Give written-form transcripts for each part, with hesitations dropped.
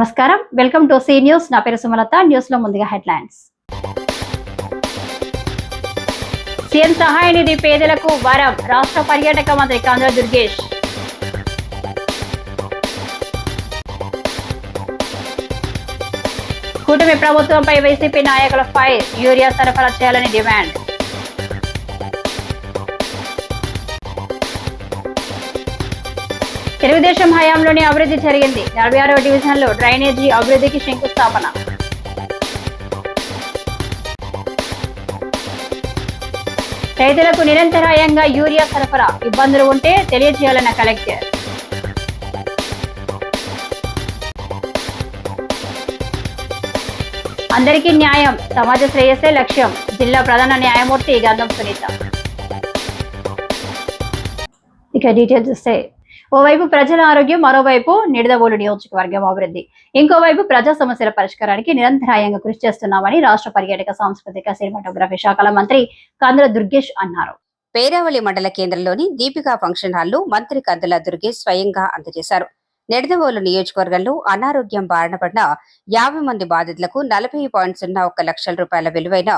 నమస్కారం, welcome to C news. నా పేరు సుమలత. న్యూస్ లో ముందుగా హెడ్లైన్స్. సీఎం సహాయ నిధి పేదలకు వరం, రాష్ట్ర పర్యాటక మంత్రి కందుల దుర్గేష్. కూటమి ప్రభుత్వంపై వైసీపీ నాయకుల ఫైర్, యూరియా సరఫరా చేయాలని డిమాండ్. తెలుగుదేశం హయాంలోనే అభివృద్ధి జరిగింది, 46వ డివిజన్లో డ్రైనేజీ అభివృద్ధికి శంకుస్థాపన. రైతులకు నిరంతరాయంగా యూరియా సరఫరా, ఇబ్బందులు ఉంటే తెలియజేయాలన్న కలెక్టర్. అందరికీ న్యాయం, సమాజ శ్రేయస్సే లక్ష్యం, జిల్లా ప్రధాన న్యాయమూర్తి గంధం సునీత. ఇక డీటెయిల్స్ చూస్తే, ఓవైపు ప్రజల ఆరోగ్యం, మరోవైపు నిడదవోలు నియోజకవర్గం అభివృద్ధి, ఇంకోవైపు ప్రజా సమస్యల పరిష్కారానికి నిరంతరాయంగా కృషి చేస్తున్నామని రాష్ట్ర పర్యాటక సాంస్కృతిక సినిమాటోగ్రఫీ శాఖల మంత్రి కందుల దుర్గేష్ అన్నారు. పేరావళి మండల కేంద్రంలోని దీపికా ఫంక్షన్ హాల్లో మంత్రి కందుల దుర్గేష్ స్వయంగా అందజేశారు. నిడదవోలు నియోజకవర్గంలో అనారోగ్యం బారిన పడిన 50 మంది బాధితులకు 40.01 లక్షల రూపాయల విలువైన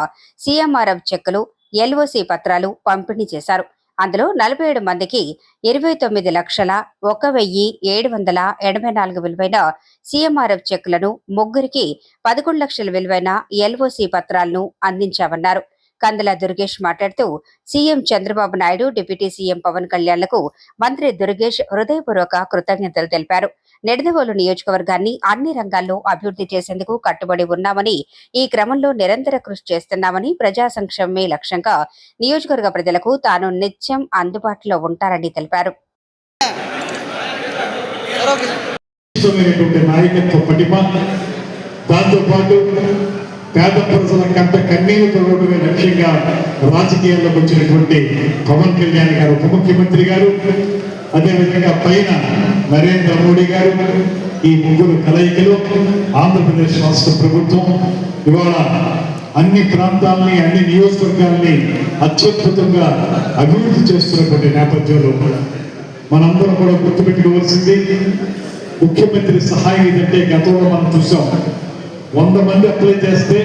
సీఎంఆర్ఎఫ్ చెక్కులు, ఎల్ఓసి పత్రాలు పంపిణీ చేశారు. అందులో 47 మందికి 29,01,784 విలువైన సీఎంఆర్ఎఫ్ చెక్కులను, ముగ్గురికి 11 లక్షల విలువైన ఎల్ఓసి పత్రాలను అందించామన్నారు. కందుల దుర్గేష్ మాట్లాడుతూ, CM Chandrababu Naidu, deputy CM Pawan కళ్యాణ్లకు మంత్రి దుర్గేష్ హృదయపూర్వక కృతజ్ఞతలు తెలిపారు. నిడదవోలు నియోజకవర్గాన్ని అన్ని రంగాల్లో అభివృద్ధి చేసేందుకు కట్టుబడి ఉన్నామని, ఈ క్రమంలో నిరంతర కృషి చేస్తున్నామని, ప్రజా సంక్షేమమే లక్ష్యంగా నియోజకవర్గ ప్రజలకు తాను నిత్యం అందుబాటులో ఉంటారని తెలిపారు. పేద ప్రజల కంట కన్నీరు తొలగడమే లక్ష్యంగా రాజకీయాల్లోకి వచ్చినటువంటి పవన్ కళ్యాణ్ గారు, ఉప ముఖ్యమంత్రి గారు, అదేవిధంగా పైన నరేంద్ర మోడీ గారు, ఈ ముగ్గురు కలయికలో ఆంధ్రప్రదేశ్ రాష్ట్ర ప్రభుత్వం ఇవాళ అన్ని ప్రాంతాలని, అన్ని నియోజకవర్గాల్ని అత్యద్భుతంగా అభివృద్ధి చేస్తున్నటువంటి నేపథ్యంలో మనందరం కూడా గుర్తుపెట్టుకోవాల్సింది, ముఖ్యమంత్రి సహాయ నిధి అంటే గతంలో మనం చూసాం, 100 మంది అప్లై చేస్తే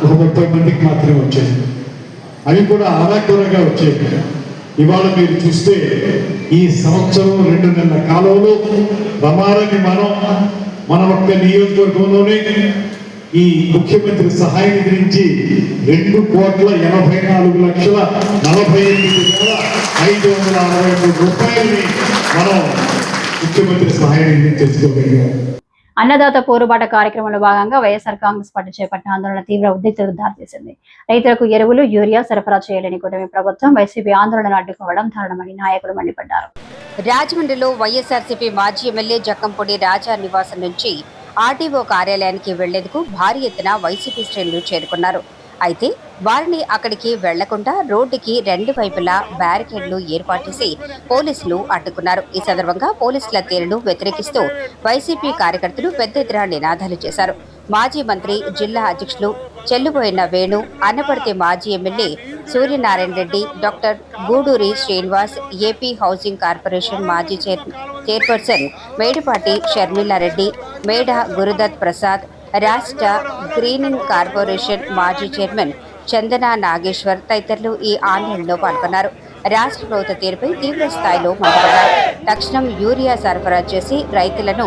ఒక 30 మందికి మాత్రమే వచ్చేది. అవి కూడా అరాకొరగా వచ్చేది. ఇవాళ మీరు చూస్తే ఈ సంవత్సరం 2 నెలల కాలంలో ప్రమాణాన్ని మన ఒక్క నియోజకవర్గంలోనే ఈ ముఖ్యమంత్రి సహాయ నిధి నుంచి 2,84,48,563 రూపాయలని మనం ముఖ్యమంత్రి సహాయ నిధి తెచ్చుకోగలిగాం. అన్నదాత పోరుబాట కార్యక్రమంలో భాగంగా వైఎస్ఆర్ కాంగ్రెస్ పార్టీ చేపట్టిన ఆందోళన తీవ్ర ఉద్రిక్తతకు దారితీసింది. రైతులకు ఎరువులు, యూరియా సరఫరా చేయలేని కూటమి ప్రభుత్వం, వైసీపీ ఆందోళనను అడ్డుకోవడం దారుణమని నాయకులు మండిపడ్డారు. రాజమండ్రిలో వైఎస్ఆర్సీపీ మాజీ ఎమ్మెల్యే జక్కంపూడి రాజా నివాసం నుంచి ఆర్టీఓ కార్యాలయానికి వెళ్లేందుకు భారీ ఎత్తున వైసీపీ శ్రేణులు చేరుకున్నారు. అయితే వారిని అక్కడికి వెళ్లకుండా రోడ్డుకి 2 వైపులా బ్యారికేడ్లు ఏర్పాటు చేసి పోలీసులు అడ్డుకున్నారు. ఈ సందర్భంగా పోలీసుల తీరును వ్యతిరేకిస్తూ వైసీపీ కార్యకర్తలు పెద్ద ఎత్తున నినాదాలు చేశారు. మాజీ మంత్రి, జిల్లా అధ్యక్షులు చెల్లుబోయిన వేణు, అన్నపర్తి మాజీ MLA Suryanarayana Reddy, doctor Guduri Srinivas, AP housing corporation మాజీ చైర్పర్సన్ మేడపాటి షర్మిలారెడ్డి, మేడ గురుదత్ ప్రసాద్, రాష్ట్ర గ్రీనింగ్ కార్పొరేషన్ మాజీ చైర్మన్ చందన నాగేశ్వర్ తదితరులు ఈ ఆందోళనలో పాల్గొన్నారు. రాష్ట్ర ప్రభుత్వ తీరుపై తీవ్ర స్థాయిలో మండిపడ్డారు. తక్షణం యూరియా సరఫరా చేసి రైతులను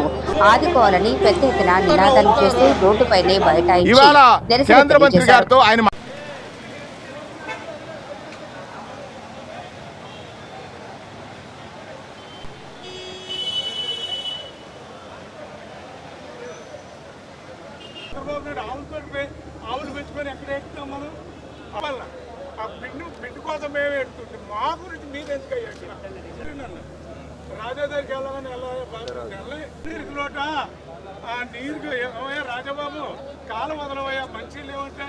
ఆదుకోవాలని పెద్ద ఎత్తున నినాదాలు చేస్తూ రోడ్డుపైనే బైఠాయించి నిరసన తెలియజేశారు. ఆవులు పెంచుకొని ఎక్కడ ఎక్కుతాం మనం? ఆ బిడ్డు కోసం మేము ఎడుతుంటే మా గురించి మీరు ఎందుకు అయ్యా? ఇక్కడ రాజా దగ్గరికి వెళ్ళమని నీరుకు లోట ఆ నీరుకు ఏమయ్యా రాజాబాబు కాలం వదలవయ్యా, మంచి లేవంటే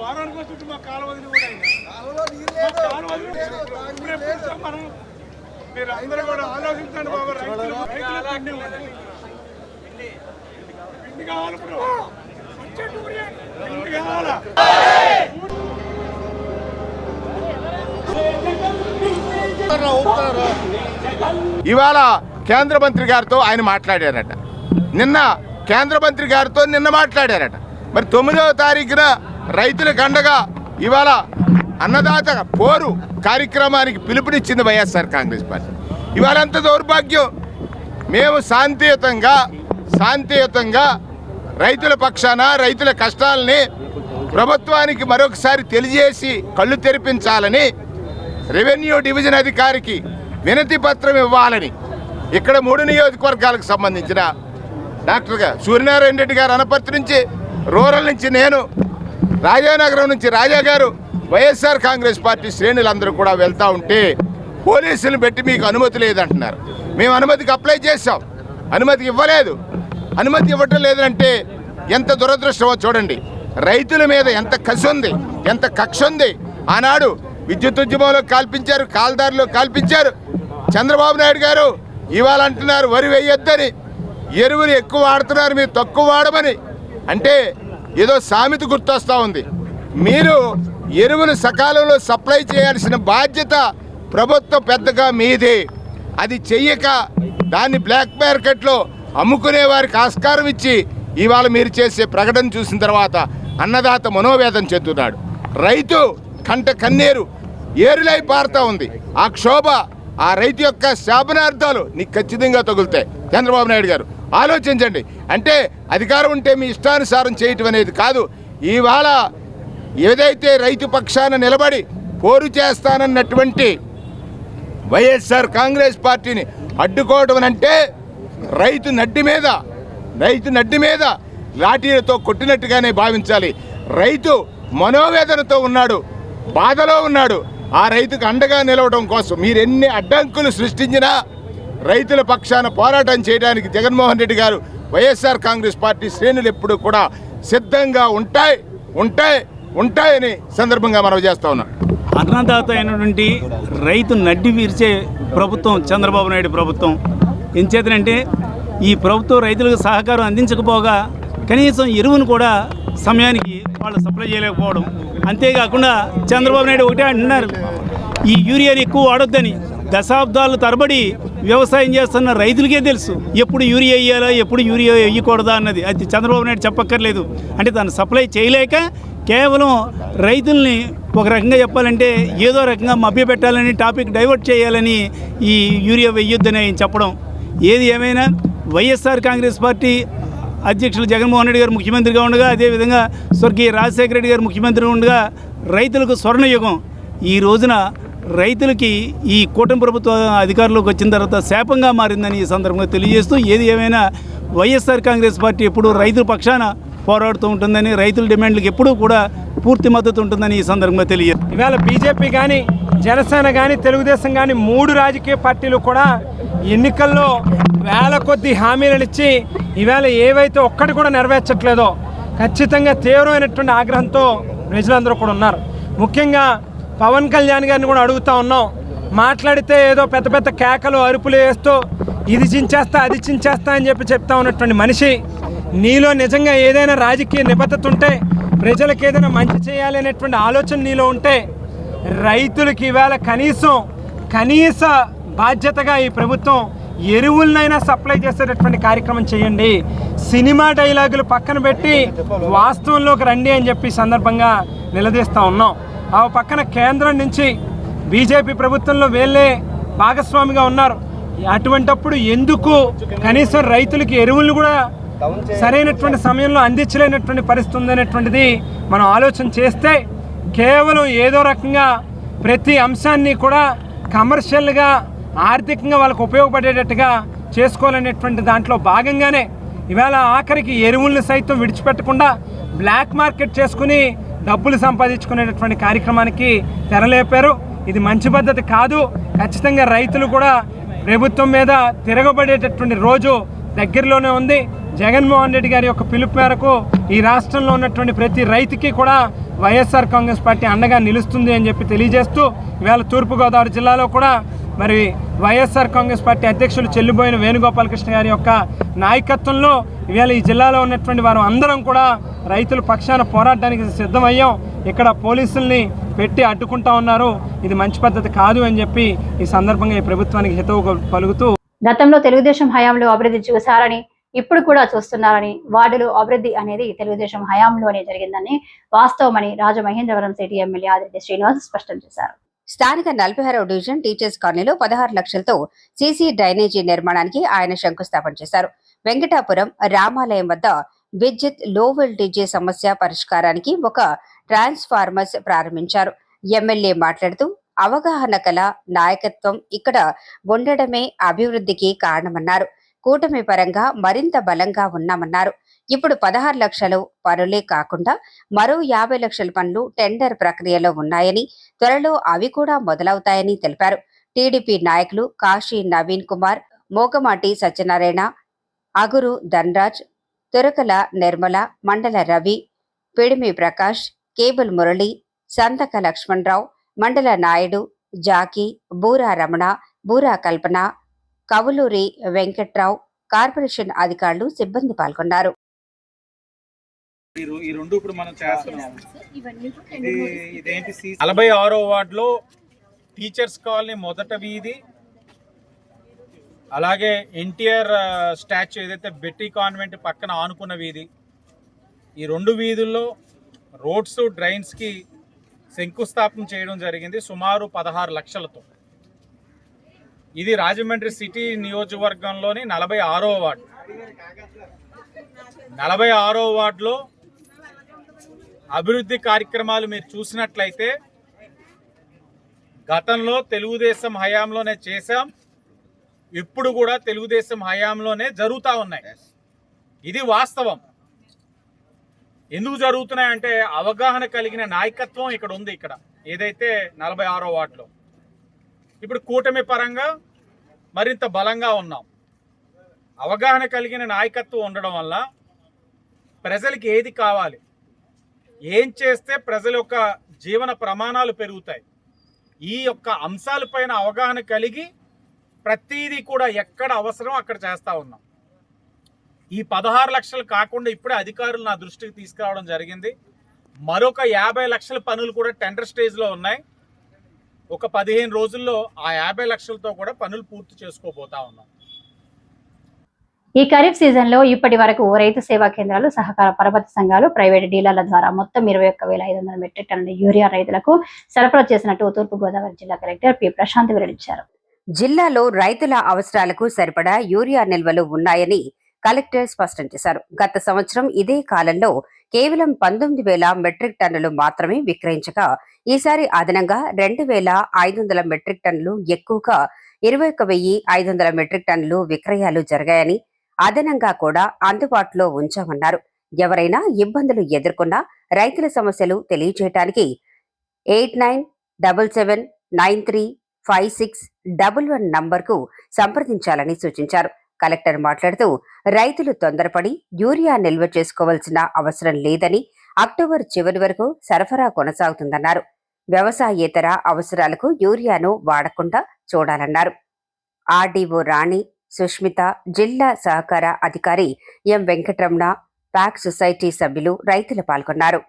వారానికి వస్తుంటే మా కాలం వదిలి కూడా కాలం వదిలి మనం మీరు అందరూ కూడా ఆలోచించండి బాబు. రైతులు పిండి కావాలి బ్రో, పిండి కావాలా? ఇవాళ కేంద్ర మంత్రి గారితో ఆయన మాట్లాడారట. నిన్న కేంద్ర మంత్రి గారితో నిన్న మాట్లాడారట. మరి 9వ తారీఖున రైతులకు అండగా ఇవాళ అన్నదాత పోరు కార్యక్రమానికి పిలుపునిచ్చింది వైఎస్ఆర్ కాంగ్రెస్ పార్టీ. ఇవాళ ఎంత దౌర్భాగ్యం. మేము శాంతియుతంగా రైతుల పక్షాన రైతుల కష్టాలని ప్రభుత్వానికి మరొకసారి తెలియజేసి కళ్ళు తెరిపించాలని రెవెన్యూ డివిజన్ అధికారికి వినతి పత్రం ఇవ్వాలని ఇక్కడ 3 నియోజకవర్గాలకు సంబంధించిన డాక్టర్ సూర్యనారాయణ రెడ్డి గారు అనపర్తి నుంచి, రూరల్ నుంచి నేను, రాజానగరం నుంచి రాజా గారు, వైఎస్ఆర్ కాంగ్రెస్ పార్టీ శ్రేణులందరూ కూడా వెళ్తూ ఉంటే పోలీసులు పెట్టి మీకు అనుమతి లేదంటున్నారు. మేము అనుమతికి అప్లై చేసాం, అనుమతి ఇవ్వలేదు. అనుమతి ఇవ్వటం లేదంటే ఎంత దురదృష్టమో చూడండి. రైతుల మీద ఎంత కసి ఉంది, ఎంత కక్ష ఉంది. ఆనాడు విద్యుత్ ఉద్యమంలో కాల్పించారు, కాల్దారిలో కాల్పించారు. చంద్రబాబు నాయుడు గారు ఇవాళ అంటున్నారు వరి వేయొద్దని, ఎరువులు ఎక్కువ వాడుతున్నారు మీరు తక్కువ వాడమని. అంటే ఏదో సామెత గుర్తొస్తూ ఉంది. మీరు ఎరువులు సకాలంలో సప్లై చేయాల్సిన బాధ్యత ప్రభుత్వం పెద్దగా మీదే. అది చెయ్యక దాన్ని బ్లాక్ మార్కెట్లో అమ్ముకునే వారికి ఆస్కారం ఇచ్చి ఇవాళ మీరు చేసే ప్రకటన చూసిన తర్వాత అన్నదాత మనోవేదన చెందుతున్నాడు. రైతు కంట కన్నీరు ఏరులై పారుతూ ఉంది. ఆ క్షోభ, ఆ రైతు యొక్క శాపనార్థాలు నీకు ఖచ్చితంగా తగులుతాయి. చంద్రబాబు నాయుడు గారు ఆలోచించండి. అంటే అధికారం ఉంటే మీ ఇష్టానుసారం చేయటం అనేది కాదు. ఇవాళ ఏదైతే రైతు పక్షాన నిలబడి పోరు చేస్తానన్నటువంటి వైఎస్ఆర్ కాంగ్రెస్ పార్టీని అడ్డుకోవడం అంటే రైతు నడ్డి మీద లాఠీలతో కొట్టినట్టుగానే భావించాలి. రైతు మనోవేదనతో ఉన్నాడు, బాధలో ఉన్నాడు. ఆ రైతుకు అండగా నిలవడం కోసం మీరు ఎన్ని అడ్డంకులు సృష్టించినా రైతుల పక్షాన పోరాటం చేయడానికి జగన్మోహన్ రెడ్డి గారు, వైఎస్ఆర్ కాంగ్రెస్ పార్టీ శ్రేణులు ఎప్పుడు కూడా సిద్ధంగా ఉంటాయని సందర్భంగా మనం చేస్తా ఉన్నాం. అన్నదాత అయినటువంటి రైతు నడ్డి విరిచే ప్రభుత్వం చంద్రబాబు నాయుడు ప్రభుత్వం. ఎంచేతనంటే ఈ ప్రభుత్వం రైతులకు సహకారం అందించకపోగా కనీసం ఎరువును కూడా సమయానికి వాళ్ళు సప్లై చేయలేకపోవడం. అంతేకాకుండా చంద్రబాబు నాయుడు ఒకటే అంటున్నారు, ఈ యూరియాని ఎక్కువ వాడొద్దని. దశాబ్దాలు తరబడి వ్యవసాయం చేస్తున్న రైతులకే తెలుసు ఎప్పుడు యూరియా వేయాలా, ఎప్పుడు యూరియా వేయకూడదా అన్నది. అది చంద్రబాబు నాయుడు చెప్పక్కర్లేదు. అంటే తను సప్లై చేయలేక కేవలం రైతుల్ని ఒక రకంగా చెప్పాలంటే ఏదో రకంగా మభ్యపెట్టాలని, టాపిక్ డైవర్ట్ చేయాలని ఈ యూరియా వేయొద్దని ఆయన చెప్పడం. ఏది ఏమైనా వైఎస్ఆర్ కాంగ్రెస్ పార్టీ అధ్యక్షులు జగన్మోహన్ రెడ్డి గారు ముఖ్యమంత్రిగా ఉండగా, అదేవిధంగా స్వర్గీయ రాజశేఖర రెడ్డి గారు ముఖ్యమంత్రిగా ఉండగా రైతులకు స్వర్ణయుగం. ఈ రోజున రైతులకి ఈ కూటమి ప్రభుత్వ అధికారంలోకి వచ్చిన తర్వాత శాపంగా మారిందని ఈ సందర్భంగా తెలియజేస్తూ, ఏది ఏమైనా వైఎస్ఆర్ కాంగ్రెస్ పార్టీ ఎప్పుడూ రైతుల పక్షాన పోరాడుతూ ఉంటుందని, రైతుల డిమాండ్లకు ఎప్పుడూ కూడా పూర్తి మద్దతు ఉంటుందని ఈ సందర్భంగా తెలియజేస్తుంది. ఇవాళ బీజేపీ కానీ, జనసేన కానీ, తెలుగుదేశం కానీ 3 రాజకీయ పార్టీలు కూడా ఎన్నికల్లో వేల కొద్ది హామీలను ఇచ్చి ఇవాళ ఏవైతే ఒక్కటి కూడా నెరవేర్చట్లేదో ఖచ్చితంగా తీవ్రమైనటువంటి ఆగ్రహంతో ప్రజలందరూ కూడా ఉన్నారు. ముఖ్యంగా పవన్ కళ్యాణ్ గారిని కూడా అడుగుతూ ఉన్నాం. మాట్లాడితే ఏదో పెద్ద పెద్ద కేకలు అరుపులు వేస్తూ ఇది చించేస్తా అది చించేస్తా అని చెప్తా ఉన్నటువంటి మనిషి, నీలో నిజంగా ఏదైనా రాజకీయ నిబద్ధత ఉంటే, ప్రజలకు ఏదైనా మంచి చేయాలి అనేటువంటి ఆలోచన నీలో ఉంటే, రైతులకి ఇవాళ కనీస బాధ్యతగా ఈ ప్రభుత్వం ఎరువులనైనా సప్లై చేసేటటువంటి కార్యక్రమం చేయండి. సినిమా డైలాగులు పక్కన పెట్టి వాస్తవంలోకి రండి అని చెప్పి సందర్భంగా నిలదీస్తూ ఉన్నాం. ఆ పక్కన కేంద్రం నుంచి బీజేపీ ప్రభుత్వంలో వీళ్ళే భాగస్వామిగా ఉన్నారు. అటువంటప్పుడు ఎందుకు కనీసం రైతులకి ఎరువులను కూడా సరైనటువంటి సమయంలో అందించలేనటువంటి పరిస్థితి ఉందనేటువంటిది మనం ఆలోచన చేస్తే, కేవలం ఏదో రకంగా ప్రతి అంశాన్ని కూడా కమర్షియల్గా, ఆర్థికంగా వాళ్ళకు ఉపయోగపడేటట్టుగా చేసుకోవాలనేటువంటి దాంట్లో భాగంగానే ఇవాళ ఆఖరికి ఎరువులను సైతం విడిచిపెట్టకుండా బ్లాక్ మార్కెట్ చేసుకుని డబ్బులు సంపాదించుకునేటటువంటి కార్యక్రమానికి తెరలేపారు. ఇది మంచి పద్ధతి కాదు. ఖచ్చితంగా రైతులు కూడా ప్రభుత్వం మీద తిరగబడేటటువంటి రోజు దగ్గరలోనే ఉంది. జగన్మోహన్ రెడ్డి గారి యొక్క పిలుపు మేరకు ఈ రాష్ట్రంలో ఉన్నటువంటి ప్రతి రైతుకి కూడా వైఎస్ఆర్ కాంగ్రెస్ పార్టీ అండగా నిలుస్తుంది అని చెప్పి తెలియజేస్తూ, ఇవాళ తూర్పుగోదావరి జిల్లాలో కూడా మరి వైఎస్ఆర్ కాంగ్రెస్ పార్టీ అధ్యక్షులు చెల్లిబోయిన వేణుగోపాలకృష్ణ గారి యొక్క నాయకత్వంలో ఇవాళ ఈ జిల్లాలో ఉన్నటువంటి వారు అందరం కూడా రైతుల పక్షాన పోరాటానికి సిద్ధమయ్యాం. ఇక్కడ పోలీసుల్ని పెట్టి అడ్డుకుంటా ఉన్నారు. ఇది మంచి పద్ధతి కాదు అని చెప్పి ఈ సందర్భంగా ఈ ప్రభుత్వానికి హితవు పలుకుతూ, గతంలో తెలుగుదేశం హయాంలో అభివృద్ధి చూశారని, ఇప్పుడు కూడా చూస్తున్నారని, వార్డులు అభివృద్ధి అనేది తెలుగుదేశం హయాంలోనే జరిగిందని వాస్తవమని రాజమహేంద్రవరం సిటీ ఎమ్మెల్యే ఆదిరెడ్డి శ్రీనివాస్ స్పష్టం చేశారు. స్థానిక 46వ డివిజన్ టీచర్స్ కాలనీలో 16 లక్షలతో సీసీ డ్రైనేజీ నిర్మాణానికి ఆయన శంకుస్థాపన చేశారు. వెంకటాపురం రామాలయం వద్ద విద్యుత్ లో వోల్టేజీ సమస్య పరిష్కారానికి ఒక ట్రాన్స్ఫార్మర్స్ ప్రారంభించారు. ఎమ్మెల్యే మాట్లాడుతూ అవగాహన కల నాయకత్వం ఇక్కడ ఉండడమే అభివృద్ధికి కారణమన్నారు. కూటమి పరంగా మరింత బలంగా ఉన్నామన్నారు. ఇప్పుడు 16 లక్షలు పనులే కాకుండా మరో 50 లక్షల పనులు టెండర్ ప్రక్రియలో ఉన్నాయని, త్వరలో అవి కూడా మొదలవుతాయని తెలిపారు. టీడీపీ నాయకులు కాశీ నవీన్ కుమార్, మోగమాటి సత్యనారాయణ, అగురు ధనరాజ్, తురకల నిర్మల, మండల రవి, పిడిమి ప్రకాష్, కేబుల్ మురళి, సంతక లక్ష్మణరావు, మండల నాయుడు, జాకీ, బూరా రమణ, బూరా కల్పన, కవులూరి వెంకట్రావు, కార్పొరేషన్ అధికారులు, సిబ్బంది పాల్గొన్నారు. ఈ రెండు ఇప్పుడు మనం చేస్తున్నాం. ఇదేంటి 46వ వార్డులో టీచర్స్ కాలనీ మొదట వీధి, అలాగే ఎన్టీఆర్ స్టాచ్యూ ఏదైతే బెట్టీ కాన్వెంట్ పక్కన ఆనుకున్న వీధి, ఈ రెండు వీధుల్లో రోడ్స్ డ్రైన్స్కి శంకుస్థాపన చేయడం జరిగింది సుమారు 16 లక్షలతో. ఇది రాజమండ్రి సిటీ నియోజకవర్గంలోని 46వ వార్డు. 46వ వార్డులో అభివృద్ధి కార్యక్రమాలు మీరు చూసినట్లయితే గతంలో తెలుగుదేశం హయాంలోనే చేశాం, ఇప్పుడు కూడా తెలుగుదేశం హయాంలోనే జరుగుతూ ఉన్నాయి. ఇది వాస్తవం. ఎందుకు జరుగుతున్నాయంటే అవగాహన కలిగిన నాయకత్వం ఇక్కడ ఉంది. ఇక్కడ ఏదైతే 46వ వార్డులో ఇప్పుడు కూటమి పరంగా మరింత బలంగా ఉన్నాం. అవగాహన కలిగిన నాయకత్వం ఉండడం వల్ల ప్రజలకి ఏది కావాలి, ఏం చేస్తే ప్రజల యొక్క జీవన ప్రమాణాలు పెరుగుతాయి, ఈ యొక్క అంశాలపైన అవగాహన కలిగి ప్రతిదీ కూడా ఎక్కడ అవసరం అక్కడ చేస్తూ ఉన్నాం. ఈ 16 లక్షలు కాకుండా ఇప్పుడే అధికారులు నా దృష్టికి తీసుకురావడం జరిగింది. మరొక 50 లక్షల పనులు కూడా టెండర్ స్టేజ్లో ఉన్నాయి. ఒక 15 రోజుల్లో ఆ 50 లక్షలతో కూడా పనులు పూర్తి చేసుకోబోతా ఉన్నాం. ఈ ఖరీఫ్ సీజన్ లో ఇప్పటి వరకు రైతు సేవా కేంద్రాలు, సహకార పరపతి సంఘాలు, ప్రైవేటు డీలర్ల ద్వారా మొత్తం 21,500 మెట్రిక్ టన్నుల యూరియా రైతులకు సరఫరా చేసినట్టు తూర్పుగోదావరి జిల్లా కలెక్టర్ పి ప్రశాంత్ వెల్లడించారు. జిల్లాలో రైతుల అవసరాలకు సరిపడా యూరియా నిల్వలు ఉన్నాయని కలెక్టర్ స్పష్టం చేశారు. గత సంవత్సరం ఇదే కాలంలో కేవలం 19,000 మెట్రిక్ టన్నులు మాత్రమే విక్రయించగా ఈసారి అదనంగా 2,500 మెట్రిక్ టన్నులు, ఎక్కువగా 21,500 మెట్రిక్ టన్నులు విక్రయాలు జరిగాయని, అదనంగా కూడా అందుబాటులో ఉంచామన్నారు. ఎవరైనా ఇబ్బందులు ఎదుర్కొన్నా రైతుల సమస్యలు తెలియజేయడానికి 8977935611 నంబర్కు సంప్రదించాలని సూచించారు. కలెక్టర్ మాట్లాడుతూ రైతులు తొందరపడి యూరియా నిల్వ చేసుకోవాల్సిన అవసరం లేదని, అక్టోబర్ చివరి వరకు సరఫరా కొనసాగుతుందన్నారు. వ్యవసాయేతర అవసరాలకు యూరియాను వాడకుండా చూడాలన్నారు. ఆర్డీఓ రాణి, సుష్మిత, జిల్లా సహకార అధికారి ఎం వెంకటరమణ, ప్యాక్ సొసైటీ సభ్యులు, రైతులు పాల్గొన్నారు.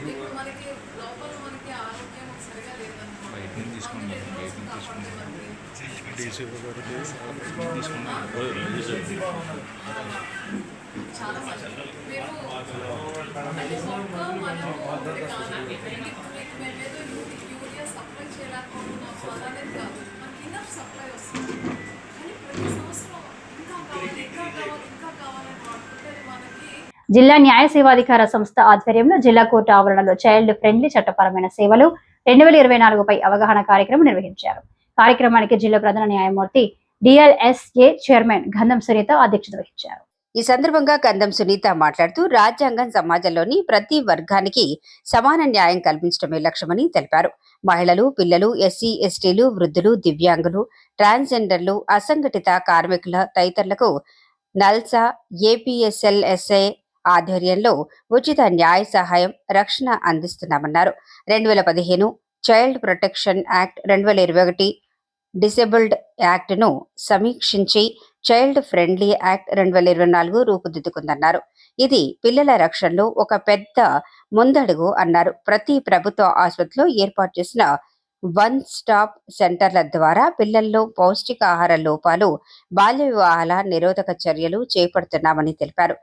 ఇప్పుడు మనకి లోపల మనకి ఆరోగ్యం సరిగా లేదనుకోండి, చాలా మంది మీరు అది ఒక్క మనము మేమేదో యూరియా సప్లై చేయలేకపోతున్నాం అనేది కాదు, మనకి ఇన్నఫ్ సప్లై వస్తుంది. కానీ ప్రతి సంవత్సరం ఇంకా కావాలి ఇంకా కావాలి ఇంకా కావాలని వాడుతుంటే మనకి. జిల్లా న్యాయ సేవాధికార సంస్థ ఆధ్వర్యంలో జిల్లా కోర్టు ఆవరణలో చైల్డ్ ఫ్రెండ్లీ చట్టపరమైన సేవలు 2024పై అవగాహన కార్యక్రమం నిర్వహించారు. కార్యక్రమానికి జిల్లా ప్రధాన న్యాయమూర్తి డిఎల్ఎస్ఏ చైర్మన్ గంధం సునీత అధ్యక్షత వహించారు. ఈ సందర్భంగా గంధం సునీత మాట్లాడుతూ రాజ్యాంగం సమాజంలోని ప్రతి వర్గానికి సమాన న్యాయం కల్పించడమే లక్ష్యమని తెలిపారు. మహిళలు, పిల్లలు, ఎస్సీ, ఎస్టీలు, వృద్ధులు, దివ్యాంగులు, ట్రాన్స్జెండర్లు, అసంఘటిత కార్మికుల తదితరులకు నల్సా ఏపీఎస్ఎల్ఎస్ఏ ఆధ్వర్యంలో ఉచిత న్యాయ సహాయం, రక్షణ అందిస్తున్నామన్నారు. 2015 చైల్డ్ ప్రొటెక్షన్ యాక్ట్, 2021 డిసేబుల్డ్ యాక్ట్ను సమీక్షించి చైల్డ్ ఫ్రెండ్లీ యాక్ట్ 2024 రూపుదిద్దుకుందన్నారు. ఇది పిల్లల రక్షణలో ఒక పెద్ద ముందడుగు అన్నారు. ప్రతి ప్రభుత్వ ఆసుపత్రిలో ఏర్పాటు చేసిన వన్ స్టాప్ సెంటర్ల ద్వారా పిల్లల్లో పౌష్టికాహార లోపాలు, బాల్య వివాహాల నిరోధక చర్యలు చేపడుతున్నామని తెలిపారు.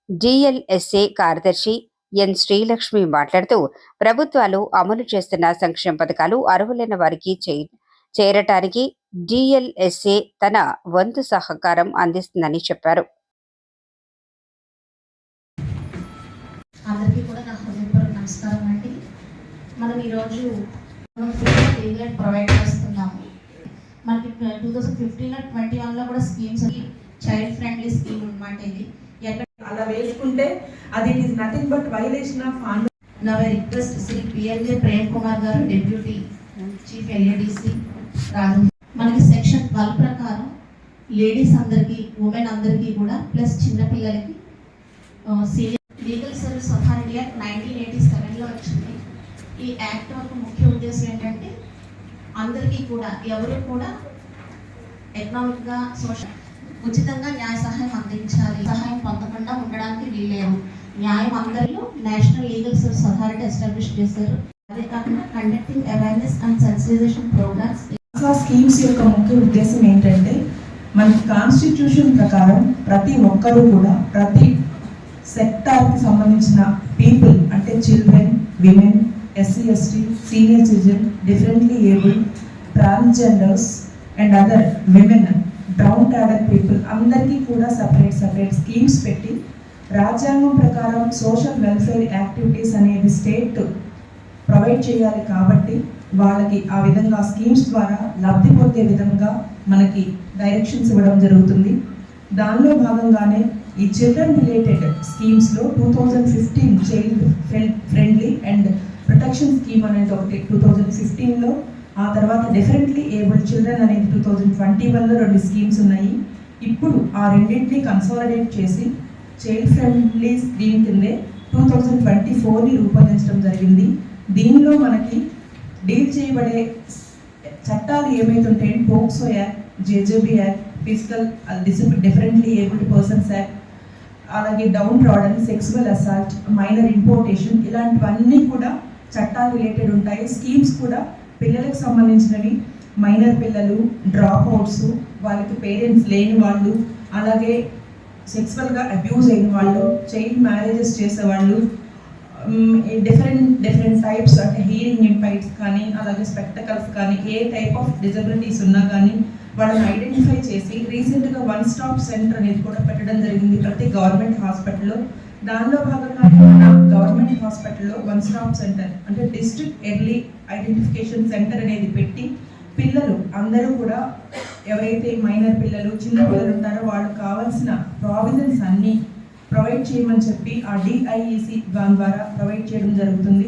డిఎల్ఎస్ఏ కార్యదర్శి ఎన్ శ్రీలక్ష్మి మాట్లాడుతూ ప్రభుత్వాలు అమలు చేస్తున్న సంక్షేమ పథకాలు అర్హులైన వారికి చేరటానికి డిఎల్ఎస్ఏ తన వంతు సహకారం అందిస్తుందని చెప్పారు. అందరికీ కూడా నా హృదయపూర్వక నమస్కారం అండి. మనం ఈరోజు ప్రొవైడ్ చేస్తున్నాము. మనకి 2015-21లో కూడా స్కీమ్స్, చైల్డ్ ఫ్రెండ్లీ స్కీమ్ అన్నమాట. ఇది అలా వేసుకుంటే అది it is nothing but violation of on. నా రిక్వెస్ట్ శ్రీ పిఎల్ఏ ప్రేమ్ కుమార్ గారు, డిప్యూటీ చీఫ్ ఎల్ఏడిసి రాజు. మనకి సెక్షన్ 12 ప్రకారం లేడీస్ అందరికీ, ఉమెన్ అందరికీ కూడా ప్లస్ చిన్నపిల్లలకి senior legal service authority act 1987లో వచ్చింది. ఈ యాక్ట్ యొక్క ముఖ్య ఉద్దేశం ఏంటంటే అందరికీ కూడా, ఎవరు కూడా ఎకనామిక్గా, సోషల్ ఉచితంగా న్యాయ సహాయం అందించాలి. సహాయం పొందకుండా ఉండడానికి వీల్లేదు. న్యాయం అందరిలో national legal service authority establish చేశారు. అదే కాకుండా conducting awareness and sensitization programmes. Schemes యొక్క ముఖ్య ఉద్దేశం ఏంటంటే మనకి కాన్స్టిట్యూషన్ ప్రకారం ప్రతి ఒక్కరూ కూడా ప్రతి సెక్టార్కి సంబంధించిన పీపుల్ అంటే children, women, SC, ST, senior citizen, differently abled, transgenders and other women, down cadre people అందరికీ కూడా సపరేట్ స్కీమ్స్ పెట్టి రాజ్యాంగం ప్రకారం సోషల్ వెల్ఫేర్ యాక్టివిటీస్ అనేది స్టేట్ ప్రొవైడ్ చేయాలి. కాబట్టి వాళ్ళకి ఆ విధంగా స్కీమ్స్ ద్వారా లబ్ధి పొందే విధంగా మనకి డైరెక్షన్స్ ఇవ్వడం జరుగుతుంది. దానిలో భాగంగానే ఈ చిల్డ్రన్ రిలేటెడ్ స్కీమ్స్లో 2015 child friendly and protection scheme అనేది ఒకటి 2015లో, ఆ తర్వాత డిఫరెంట్లీ ఏబుల్డ్ చిల్డ్రన్ అనేది 2021లో 2 స్కీమ్స్ ఉన్నాయి. ఇప్పుడు ఆ రెండింటిని కన్సాలిడేట్ చేసి చైల్డ్ ఫ్రెండ్లీ స్కీమ్ కిందే 2024ని రూపొందించడం జరిగింది. దీనిలో మనకి డీల్ చేయబడే చట్టాలు ఏమైతుంటే POCSO act, JJB act, physical differently abled persons act, అలాగే down trodden, sexual assault, minor importation, ఇలాంటివన్నీ కూడా చట్టాలు రిలేటెడ్ ఉంటాయి. స్కీమ్స్ కూడా పిల్లలకు సంబంధించినవి, మైనర్ పిల్లలు, డ్రాప్ అవుట్స్, వాళ్ళకి పేరెంట్స్ లేని వాళ్ళు, అలాగే సెక్సువల్గా అబ్యూజ్ అయిన వాళ్ళు, చైల్డ్ మ్యారేజెస్ చేసేవాళ్ళు, డిఫరెంట్ టైప్స్ అంటే హీరింగ్ ఇంపైర్స్ కానీ, అలాగే స్పెక్టకల్స్ కానీ, ఏ టైప్ ఆఫ్ డిజబిలిటీస్ ఉన్నా కానీ వాళ్ళని ఐడెంటిఫై చేసి రీసెంట్గా వన్ స్టాప్ సెంటర్ అనేది కూడా పెట్టడం జరిగింది ప్రతి గవర్నమెంట్ హాస్పిటల్లో. దానిలో భాగంగా గవర్నమెంట్ హాస్పిటల్లో వన్ స్టాప్ సెంటర్ అంటే డిస్ట్రిక్ట్ ఎర్లీ ఐడెంటిఫికేషన్ సెంటర్ అనేది పెట్టి పిల్లలు అందరూ కూడా ఎవరైతే మైనర్ పిల్లలు, చిన్న పిల్లలు ఉంటారో వాళ్ళు కావాల్సిన ప్రావిజన్స్ అన్నీ ప్రొవైడ్ చేయమని చెప్పి ఆ డిఐఈసి దాని ద్వారా ప్రొవైడ్ చేయడం జరుగుతుంది.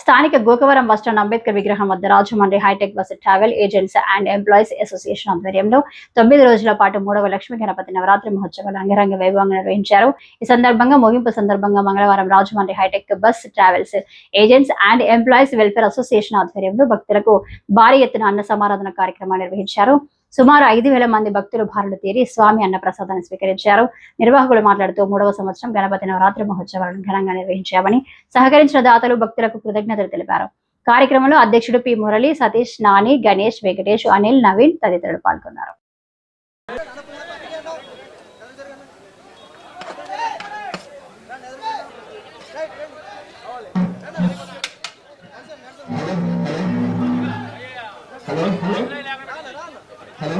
స్థానిక గోకవరం బస్టాండ్ అంబేద్కర్ విగ్రహం వద్ద Rajahmundry hi tech bus travel agents and employees association ఆధ్వర్యంలో 9 రోజుల పాటు 3వ లక్ష్మీ గణపతి నవరాత్రి మహోత్సవాలు అంగరంగ వైభవంగా నిర్వహించారు. ఈ సందర్భంగా ముగింపు సందర్భంగా మంగళవారం Rajahmundry hi tech bus travels agents and employees welfare association ఆధ్వర్యంలో భక్తులకు భారీ ఎత్తున అన్న సమారాధన కార్యక్రమాలు నిర్వహించారు. సుమారు 5,000 మంది భక్తులు భారులు తీరి స్వామి అన్న ప్రసాదాన్ని స్వీకరించారు. నిర్వాహకులు మాట్లాడుతూ 3వ సంవత్సరం గణపతి నవరాత్రి మహోత్సవాలను ఘనంగా నిర్వహించామని, సహకరించిన దాతలు భక్తులకు కృతజ్ఞతలు తెలిపారు. కార్యక్రమంలో అధ్యక్షుడు పి మురళి, సతీష్, నాని, గణేష్, వెంకటేష్, అనిల్, నవీన్ తదితరులు పాల్గొన్నారు. హలో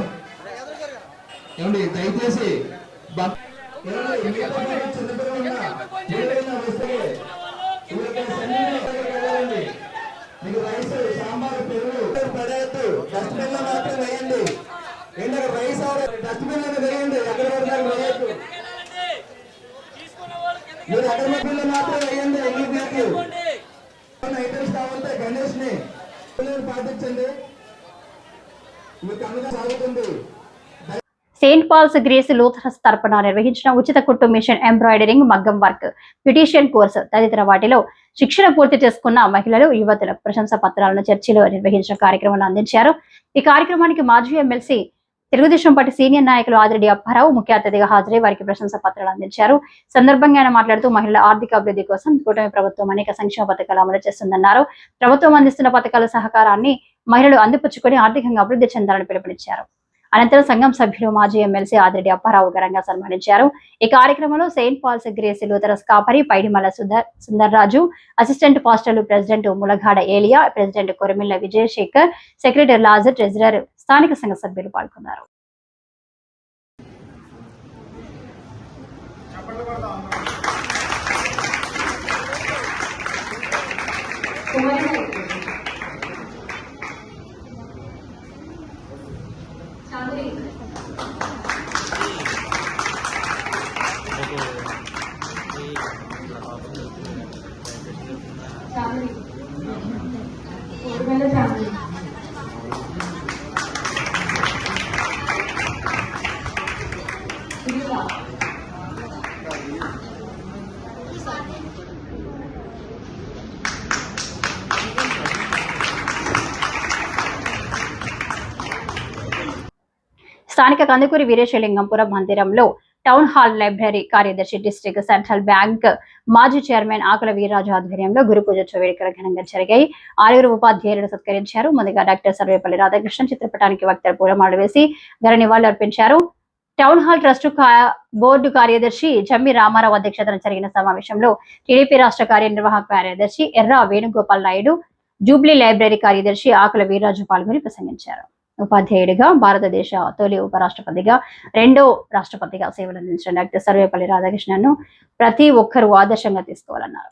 ఏమండి, దయచేసి మీకు రైస్, సాంబార్, పెరుగు పడేయద్దు, డస్ట్బిన్ లో మాత్రం వేయండి. ఏంటంటే రైస్ డస్ట్బిన్ లో వేయండి, ఎక్కడ పడతారు వేయద్దు. ఆలోచించండి, మీకు అందగా సాగుతుంది. సెయింట్ పాల్స్ గ్రేస్ లూథరన్స్ తరపున నిర్వహించిన ఉచిత కుట్టు మిషన్ ఎంబ్రాయిడరింగ్, మగ్గం వర్క్, బ్యూటీషియన్ కోర్సు తదితర వాటిలో శిక్షణ పూర్తి చేసుకున్న మహిళలు, యువతులకు ప్రశంసా పత్రాలను చర్చిలో నిర్వహించిన కార్యక్రమాన్ని అందించారు. ఈ కార్యక్రమానికి మాజీ ఎమ్మెల్సీ తెలుగుదేశం పార్టీ సీనియర్ నాయకులు ఆదిరెడ్డి అప్పారావు ముఖ్య అతిథిగా హాజరై వారికి ప్రశంసా పత్రాలు అందించారు. సందర్భంగా ఆయన మాట్లాడుతూ మహిళల ఆర్థిక అభివృద్ధి కోసం కూటమి ప్రభుత్వం అనేక సంక్షేమ పథకాలు అమలు చేస్తుందన్నారు. ప్రభుత్వం అందిస్తున్న పథకాల సహకారాన్ని మహిళలు అందిపుచ్చుకొని ఆర్థికంగా అభివృద్ధి చెందాలని పిలుపునిచ్చారు. అనంతరం సంఘం సభ్యులు మాజీ ఎమ్మెల్సీ ఆదిరెడ్డి అప్పారావు ఘనంగా సన్మానించారు. ఈ కార్యక్రమంలో సెయింట్ పాల్స్ గ్రేస్ లూథరన్స్ కాపరి పైడిమల్ల సుందర్రాజు, అసిస్టెంట్ పాస్టర్లు president Mulagada Eliya, president Koramilla Vijayasekhar, secretary Lazar, treasurer, స్థానిక సంఘ సభ్యులు పాల్గొన్నారు. స్థానిక కందుకూరి వీరేశలింగంపురం మందిరంలో టౌన్ హాల్ లైబ్రరీ కార్యదర్శి, డిస్ట్రిక్ట్ సెంట్రల్ బ్యాంక్ మాజీ చైర్మన్ ఆకుల వీర్రాజు ఆధ్వర్యంలో గురు పూజ వేడుకలు ఘనంగా జరిగాయి. 6 ఉపాధ్యాయులను సత్కరించారు. ముందుగా డాక్టర్ సర్వేపల్లి రాధాకృష్ణ చిత్రపటానికి వక్తలు పూలమాలలు వేసి ఘన నివాళులు అర్పించారు. టౌన్ హాల్ ట్రస్ట్ బోర్డు కార్యదర్శి జమ్మి రామారావు అధ్యక్షతన జరిగిన సమావేశంలో టీడీపీ రాష్ట్ర కార్యనిర్వాహక కార్యదర్శి ఎర్ర వేణుగోపాల్ నాయుడు, జూబ్లీ లైబ్రరీ కార్యదర్శి ఆకుల వీర్రాజు పాల్గొని ప్రసంగించారు. ఉపాధ్యాయుడిగా, భారతదేశ తొలి ఉపరాష్ట్రపతిగా, 2వ రాష్ట్రపతిగా సేవలందించిన డాక్టర్ సర్వేపల్లి రాధాకృష్ణన్ను ప్రతి ఒక్కరూ ఆదర్శంగా తీసుకోవాలన్నారు.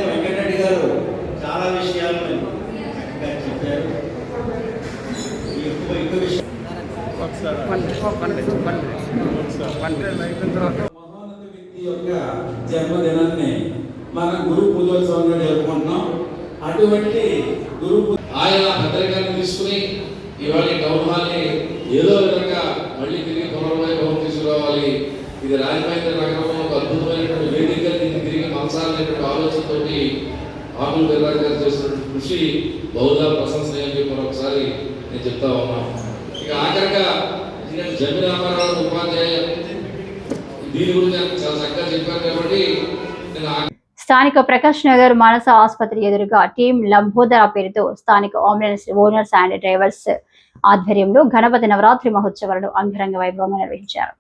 వెంకటరెడ్డి గారు చాలా విషయాలు చెప్పారు. మహోన్నత వ్యక్తి యొక్క జన్మదినాన్ని మనం గురు పూజోత్సవంగా జరుపుకుంటున్నాం. అటువంటి గురు ఆయన పత్రికలను తీసుకుని ఇవాళ టౌన్ హాల్ని ఏదో విధంగా మళ్ళీ తిరిగి పునర్వైభవం తీసుకురావాలి. ఇది రాజమహేంద్ర నగరంలో ఒక అద్భుతమైనటువంటి వేదిక, దీన్ని తిరిగి మనసాలనేటువంటి ఆలోచనతోటి ఆకుల వీర్రాజు గారు చేసినటువంటి కృషి బహుదా ప్రశంసనీయం చెప్పి మరొకసారి నేను చెప్తా ఉన్నాను. ఇక ఆఖరిగా జమ్మి రామారావు ఉపాధ్యాయ దీని గురించి చాలా చక్కగా చెప్పారు కాబట్టి నేను స్థానిక ప్రకాష్ నగర్ మానస ఆసుపత్రి ఎదురుగా టీం లంబోదర పేరుతో స్థానిక అంబులెన్స్ ఓనర్స్ అండ్ డ్రైవర్స్ ఆధ్వర్యంలో గణపతి నవరాత్రి మహోత్సవాలను అంగరంగ వైభవంగా నిర్వహించారు.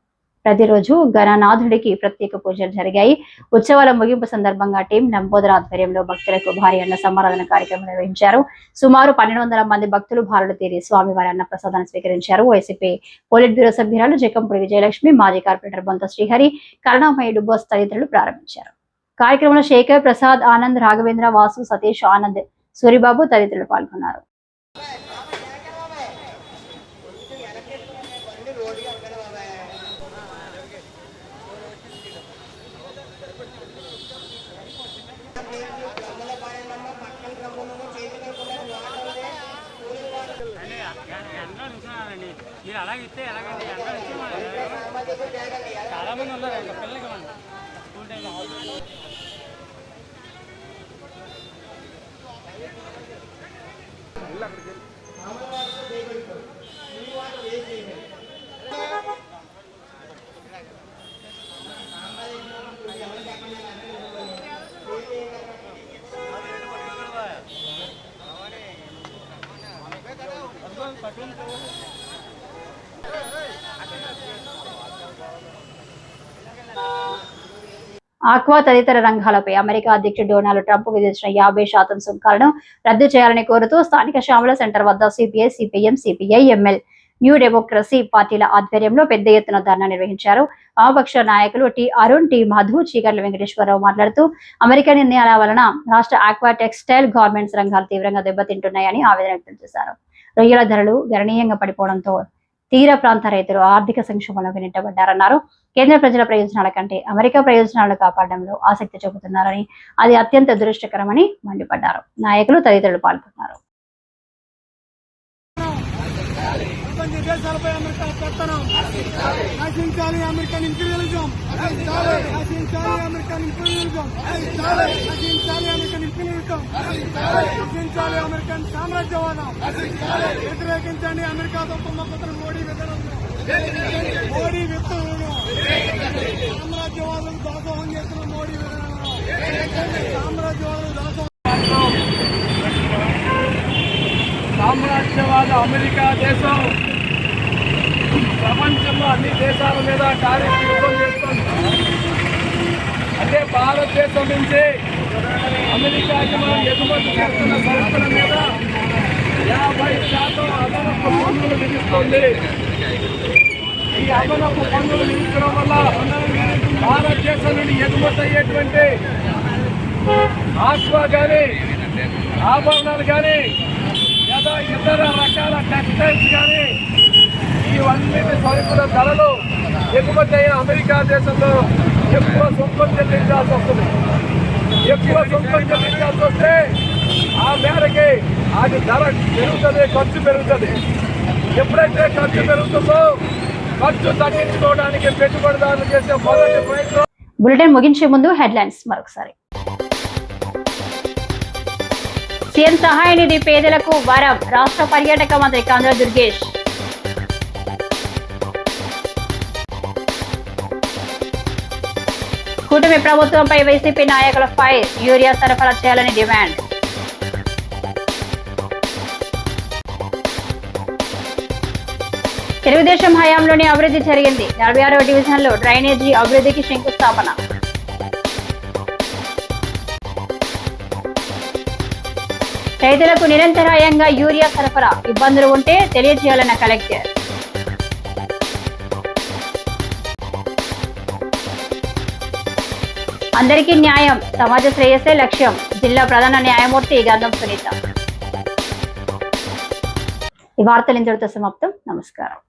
ప్రతిరోజు గణనాథుడికి ప్రత్యేక పూజలు జరిగాయి. ఉత్సవాల ముగింపు సందర్భంగా టీం లంబోదర ఆధ్వర్యంలో భక్తులకు భారీ అన్న సమారాధన కార్యక్రమం నిర్వహించారు. సుమారు 1200 మంది భక్తులు భారులు తీరి స్వామివారి అన్న ప్రసాదాన్ని స్వీకరించారు. వైసీపీ పోలిట్ బ్యూరో సభ్యురాలు జకంపూడి విజయలక్ష్మి, మాజీ కార్పొరేటర్ బొంత శ్రీహరి, కరుణామయుడు బోస్ తదితరులు ప్రారంభించారు. కార్యక్రమంలో శేఖర్, ప్రసాద్, ఆనంద్, రాఘవేంద్ర, వాసు, సతీష్, ఆనంద్, సూరిబాబు తదితరులు పాల్గొన్నారు. మీరు అలాగే ఇస్తే ఎలాగండి చాలా మంది ఉన్నారు పిల్లలకి స్కూల్ టైంలో ఆక్వా తదితర రంగాలపై అమెరికా అధ్యక్షుడు డొనాల్డ్ ట్రంప్ విధించిన 50% సుంకాలను రద్దు చేయాలని కోరుతూ స్థానిక శ్యామల సెంటర్ వద్ద CPI, CPM, CPI, ML new democracy పార్టీల ఆధ్వర్యంలో పెద్ద ఎత్తున ధర్నా నిర్వహించారు. వామపక్ష నాయకులు టి అరుణ్, టి మధు, చీకర్ల వెంకటేశ్వరరావు మాట్లాడుతూ అమెరికా నిర్ణయాల వలన రాష్ట్ర ఆక్వా టెక్స్టైల్ గార్మెంట్స్ రంగాలు తీవ్రంగా దెబ్బతింటున్నాయని ఆవేదన వ్యక్తం చేశారు. రొయ్యల ధరలు గణనీయంగా పడిపోవడంతో తీర ప్రాంత రైతులు ఆర్థిక సంక్షోభంలోకి నెట్టబడ్డారన్నారు. కేంద్ర ప్రజల ప్రయోజనాల కంటే అమెరికా ప్రయోజనాలను కాపాడడంలో ఆసక్తి చూపుతున్నారని, అది అత్యంత దురదృష్టకరమని మండిపడ్డారు. నాయకులు తదితరులు పాల్గొన్నారు. దేశాలపై అమెరికా పెత్తనం నశించాలి. అమెరికన్ ఇంపీరియలిజం నశించాలి. అమెరికన్ ఇంపీరియలిజం నశించాలి. అమెరికన్ ఇంపీరియలిజం నశించాలి. అమెరికన్ సామ్రాజ్యవాదం వ్యతిరేకించండి. అమెరికాతో కుమ్మకుతున్న మోడీ విధానం, మోడీ విత్తనం, సామ్రాజ్యవాదం దాసోహం చేస్తున్న మోడీ విధానంలో సామ్రాజ్యవాదం దాసోహం. సామ్రాజ్యవాద అమెరికా దేశం ప్రపంచంలో అన్ని దేశాల మీద టారిఫ్ యుద్ధం చేస్తుంది. అంటే భారతదేశం నుంచి అమెరికాకి మనం ఎగుమతి చేస్తున్న సరుకుల మీద 50% అదనపు పన్నులు విధిస్తుంది. ఈ అదనపు పన్నులు విధించడం వల్ల భారతదేశం నుండి ఎగుమతి అయ్యేటువంటి ఆక్వా కానీ, ఆభరణాలు కానీ, లేదా ఇతర రకాల టెక్స్టైల్స్ కానీ ఇవన్నీ సరుకుల ధరలు ఎగుమతి అయిన అమెరికా దేశంలో ఎక్కువ సుంకం చెల్లించాల్సి వస్తుంది. ఎక్కువ సుంకం చెల్లించాల్సి వస్తే ఆ మేరకి అది ధర పెరుగుతుంది, ఖర్చు పెరుగుతుంది. ఎప్పుడైతే ఖర్చు పెరుగుతుందో ఖర్చు తగ్గించుకోవడానికి పెట్టుబడిదారులు చేసే మొదటి ప్రయత్నం. బులెటిన్ ముగించే ముందు హెడ్లైన్స్ మరొకసారి. సీఎం సహాయ నిధి పేదలకు వరం, రాష్ట్ర పర్యాటక మంత్రి కందుల దుర్గేష్. కూటమి ప్రభుత్వంపై వైసీపీ నాయకుల ఫైర్, యూరియా సరఫరా చేయాలని డిమాండ్. తెలుగుదేశం హయాంలోనే అభివృద్ధి జరిగింది, 46వ డివిజన్లో డ్రైనేజీ అభివృద్ధికి శంకుస్థాపన. రైతులకు నిరంతరాయంగా యూరియా సరఫరా, ఇబ్బందులు ఉంటే తెలియజేయాలన్న కలెక్టర్. అందరికీ న్యాయం, సమాజ శ్రేయస్సే లక్ష్యం, జిల్లా ప్రధాన న్యాయమూర్తి గంధం సునీత. ఈ వార్తలు ఇంతటితో సమాప్తం. నమస్కారం.